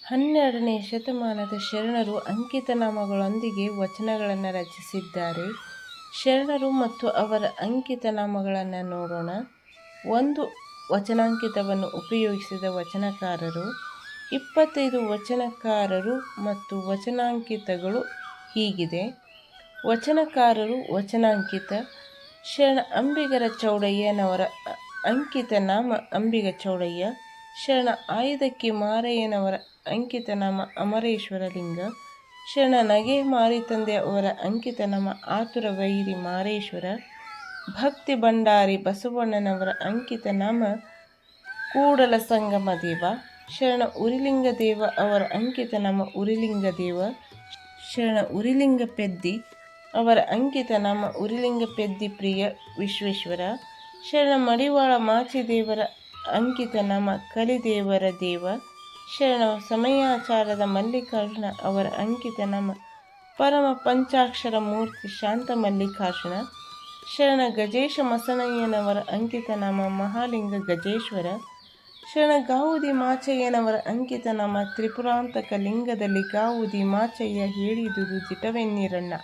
12ನೇ ಶತಮಾನದ ಶರಣರು ಅಂಕಿತನಾಮಗಳೊಂದಿಗೆ ವಚನಗಳನ್ನು ರಚಿಸಿದ್ದಾರೆ. ಶರಣರು ಮತ್ತು ಅವರ ಅಂಕಿತನಾಮಗಳನ್ನು ನೋಡೋಣ. ಒಂದು ವಚನಾಂಕಿತವನ್ನು ಉಪಯೋಗಿಸಿದ ವಚನಕಾರರು 25 ವಚನಕಾರರು ಮತ್ತು ವಚನಾಂಕಿತಗಳು ಹೀಗಿದೆ. ವಚನಕಾರರು ವಚನಾಂಕಿತ: ಶರಣ ಅಂಬಿಗರ ಚೌಡಯ್ಯನವರ ಅಂಕಿತನಾಮ ಅಂಬಿಗ ಚೌಡಯ್ಯ. ಶರಣ ಆಯುಧಕ್ಕಿ ಮಾರಯ್ಯನವರ ಅಂಕಿತನಾಮ ಅಮರೇಶ್ವರ ಲಿಂಗ. ಶರಣ ನಗೆ ಮಾರಿತಂದೆ ಅವರ ಅಂಕಿತನಾಮ ಆತುರ ವೈರಿ ಮಾರೇಶ್ವರ. ಭಕ್ತಿ ಭಂಡಾರಿ ಬಸವಣ್ಣನವರ ಅಂಕಿತನಾಮ ಕೂಡಲ ಸಂಗಮ ದೇವ. ಶರಣ ಉರಿಲಿಂಗ ದೇವ ಅವರ ಅಂಕಿತನಾಮ ಉರಿಲಿಂಗ ದೇವ. ಶರಣ ಉರಿಲಿಂಗ ಪೆದ್ದಿ ಅವರ ಅಂಕಿತನಾಮ ಉರಿಲಿಂಗ ಪೆದ್ದಿ ಪ್ರಿಯ ವಿಶ್ವೇಶ್ವರ. ಶರಣ ಮಡಿವಾಳ ಮಾಚಿದೇವರ ಅಂಕಿತನಾಮ ಕಲಿದೇವರ ದೇವ. ಶರಣ ಸಮಯಾಚಾರದ ಮಲ್ಲಿಕಾರ್ಜುನ ಅವರ ಅಂಕಿತನಾಮ ಪರಮ ಪಂಚಾಕ್ಷರ ಮೂರ್ತಿ ಶಾಂತ ಮಲ್ಲಿಕಾರ್ಜುನ. ಶರಣ ಗಜೇಶ ಮಸಣಯ್ಯನವರ ಅಂಕಿತನಾಮ ಮಹಾಲಿಂಗ ಗಜೇಶ್ವರ. ಶರಣ ಗಾವುದಿ ಮಾಚಯ್ಯನವರ ಅಂಕಿತನಾಮ ತ್ರಿಪುರಾಂತಕ ಲಿಂಗದಲ್ಲಿ ಗಾವುದಿ ಮಾಚಯ್ಯ ಹೇಳಿದುದು ದಿಟವೆನ್ನಿರಣ್ಣ.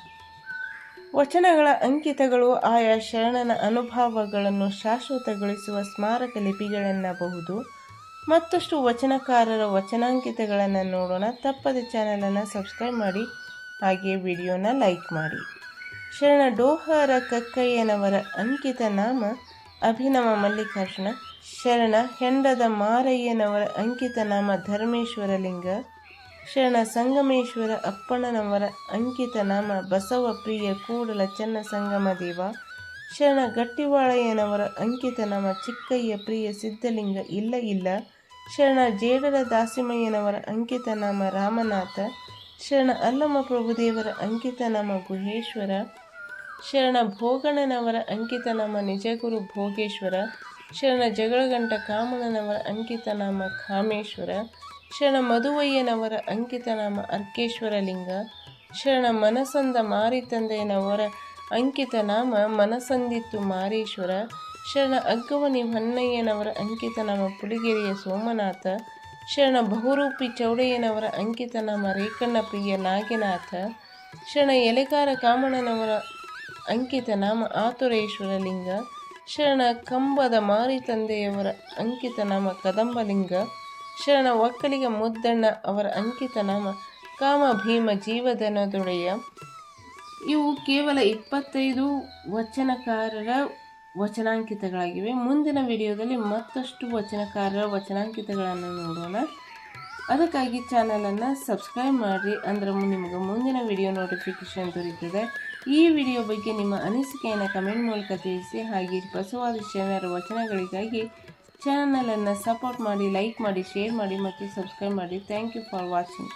ವಚನಗಳ ಅಂಕಿತಗಳು ಆಯಾ ಶರಣನ ಅನುಭವಗಳನ್ನು ಶಾಶ್ವತಗೊಳಿಸುವ ಸ್ಮಾರಕ ಲಿಪಿಗಳೆನ್ನಬಹುದು. ಮತ್ತಷ್ಟು ವಚನಕಾರರ ವಚನಾಂಕಿತಗಳನ್ನು ನೋಡೋಣ. ತಪ್ಪದೆ ಚಾನಲನ್ನು ಸಬ್ಸ್ಕ್ರೈಬ್ ಮಾಡಿ, ಹಾಗೆ ವಿಡಿಯೋನ ಲೈಕ್ ಮಾಡಿ. ಶರಣ ಡೋಹರ ಕಕ್ಕಯ್ಯನವರ ಅಂಕಿತನಾಮ ಅಭಿನವ ಮಲ್ಲಿಕಾರ್ಜುನ. ಶರಣ ಹೆಂಡದ ಮಾರಯ್ಯನವರ ಅಂಕಿತನಾಮ ಧರ್ಮೇಶ್ವರ ಲಿಂಗ. ಶರಣ ಸಂಗಮೇಶ್ವರ ಅಪ್ಪಣ್ಣನವರ ಅಂಕಿತನಾಮ ಬಸವ ಪ್ರಿಯ ಕೂಡಲ ಚೆನ್ನ ಸಂಗಮ ದೇವ. ಶರಣ ಗಟ್ಟಿವಾಳಯ್ಯನವರ ಅಂಕಿತನಾಮ ಚಿಕ್ಕಯ್ಯ ಪ್ರಿಯ ಸಿದ್ಧಲಿಂಗ ಇಲ್ಲ ಇಲ್ಲ. ಶರಣ ಜೇಡರ ದಾಸಿಮಯ್ಯನವರ ಅಂಕಿತನಾಮ ರಾಮನಾಥ. ಶರಣ ಅಲ್ಲಮ ಪ್ರಭುದೇವರ ಅಂಕಿತನಾಮ ಗುಹೇಶ್ವರ. ಶರಣ ಭೋಗಣ್ಣನವರ ಅಂಕಿತನಾಮ ನಿಜಗುರು ಭೋಗೇಶ್ವರ. ಶರಣ ಜಗಳಗಂಟ ಕಾಮಣ್ಣನವರ ಅಂಕಿತನಾಮ ಕಾಮೇಶ್ವರ. ಶರಣ ಮಧುವಯ್ಯನವರ ಅಂಕಿತನಾಮ ಅರ್ಕೇಶ್ವರ ಲಿಂಗ. ಶರಣ ಮನಸಂದ ಮಾರಿತಂದೆಯನವರ ಅಂಕಿತನಾಮ ಮನಸಂದಿತ್ತು ಮಾರೇಶ್ವರ. ಶರಣ ಅಗ್ಗವನಿ ಹೊನ್ನಯ್ಯನವರ ಅಂಕಿತನಾಮ ಪುಲಿಗೆರೆಯ ಸೋಮನಾಥ. ಶರಣ ಬಹುರೂಪಿ ಚೌಡಯ್ಯನವರ ಅಂಕಿತನಾಮ ರೇಕಣ್ಣ ಪ್ರಿಯ ನಾಗನಾಥ. ಶರಣ ಎಲೆಗಾರ ಕಾಮಣ್ಣನವರ ಅಂಕಿತನಾಮ ಆತುರೇಶ್ವರ ಲಿಂಗ. ಶರಣ ಕಂಬದ ಮಾರಿತಂದೆಯವರ ಅಂಕಿತನಾಮ ಕದಂಬಲಿಂಗ. ಶರಣ ಒಕ್ಕಲಿಗ ಮುದ್ದಣ್ಣ ಅವರ ಅಂಕಿತನಾಮ ಕಾಮ ಭೀಮ ಜೀವಧನದೊಡೆಯ. ಇವು ಕೇವಲ 25 ವಚನಕಾರರ ವಚನಾಂಕಿತಗಳಾಗಿವೆ. ಮುಂದಿನ ವಿಡಿಯೋದಲ್ಲಿ ಮತ್ತಷ್ಟು ವಚನಕಾರರ ವಚನಾಂಕಿತಗಳನ್ನು ನೋಡೋಣ. ಅದಕ್ಕಾಗಿ ಚಾನಲನ್ನು ಸಬ್ಸ್ಕ್ರೈಬ್ ಮಾಡಿರಿ, ಅಂದರೆ ನಿಮಗೆ ಮುಂದಿನ ವಿಡಿಯೋ ನೋಟಿಫಿಕೇಶನ್ ದೊರೆಯುತ್ತದೆ. ಈ ವಿಡಿಯೋ ಬಗ್ಗೆ ನಿಮ್ಮ ಅನಿಸಿಕೆಯನ್ನು ಕಮೆಂಟ್ ಮೂಲಕ ತಿಳಿಸಿ. ಹಾಗೆ ಬಸವಾದಿ ಶರಣರ ವಚನಗಳಿಗಾಗಿ ಚಾನಲನ್ನು ಸಪೋರ್ಟ್ ಮಾಡಿ, ಲೈಕ್ ಮಾಡಿ, ಶೇರ್ ಮಾಡಿ ಮತ್ತು ಸಬ್ಸ್ಕ್ರೈಬ್ ಮಾಡಿ. Thank you for watching.